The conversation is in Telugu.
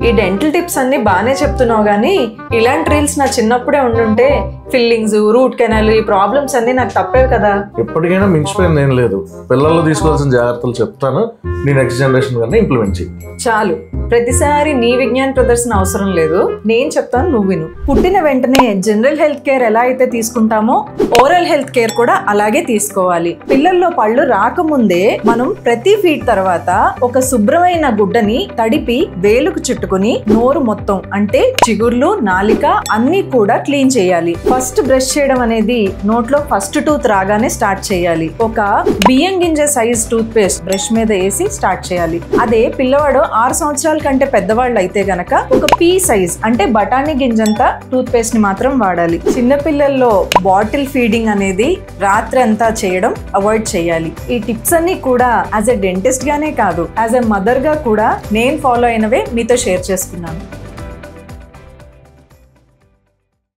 ఈ డెంటల్ టిప్స్ అన్ని బాగానే చెప్తున్నావు కానీ ఇలాంటి రీల్స్ నా చిన్నప్పుడే ఉండుంటే ఫిల్లింగ్స్, రూట్ కెనాల్, ఈ ప్రాబ్లమ్స్ అన్ని నాకు తప్పేవి కదా. ఎప్పటికైనా మించిపోయింది ఏం లేదు. పిల్లల్లో తీసుకోవాల్సిన జాగ్రత్తలు చెప్తాను, నీ నెక్స్ట్ జనరేషన్ కన్నా ఇంప్లిమెంట్ చేయి. చాలు, ప్రతిసారి నీ విజ్ఞాన ప్రదర్శన అవసరం లేదు. నేను చెప్తాను, నువ్వు విను. పుట్టిన వెంటనే జనరల్ హెల్త్ కేర్ ఎలా అయితే తీసుకుంటామో ఓరల్ హెల్త్ కేర్ కూడా అలాగే తీసుకోవాలి. పిల్లల్లో పళ్ళు రాకముందే మనం ప్రతి ఫీడ్ తర్వాత ఒక శుభ్రమైన గుడ్డని తడిపి వేలుకు చుట్టుకుని నోరు మొత్తం అంటే చిగుర్లు, నాలిక అన్ని కూడా క్లీన్ చేయాలి. ఫస్ట్ బ్రష్ చేయడం అనేది నోట్లో ఫస్ట్ టూత్ రాగానే స్టార్ట్ చేయాలి. ఒక బియ్యం గింజ సైజ్ టూత్ పేస్ట్ బ్రష్ మీద వేసి స్టార్ట్ చేయాలి. అదే పిల్లవాడు 6 సంవత్సరాల కంటే పెద్దవాళ్ళు అయితే గనక ఒక పీ సైజ్ అంటే బఠానీ గింజంత టూత్ పేస్ట్ ని మాత్రం వాడాలి. చిన్నపిల్లల్లో బాటిల్ ఫీడింగ్ అనేది రాత్రి అంతా చేయడం అవాయిడ్ చేయాలి. ఈ టిప్స్ అన్ని కూడా యాజ్ ఎ డెంటిస్ట్ గానే కాదు, యాజ్ ఎ మదర్ గా కూడా నేను ఫాలో అయినవే మీతో షేర్ చేసుకున్నాను.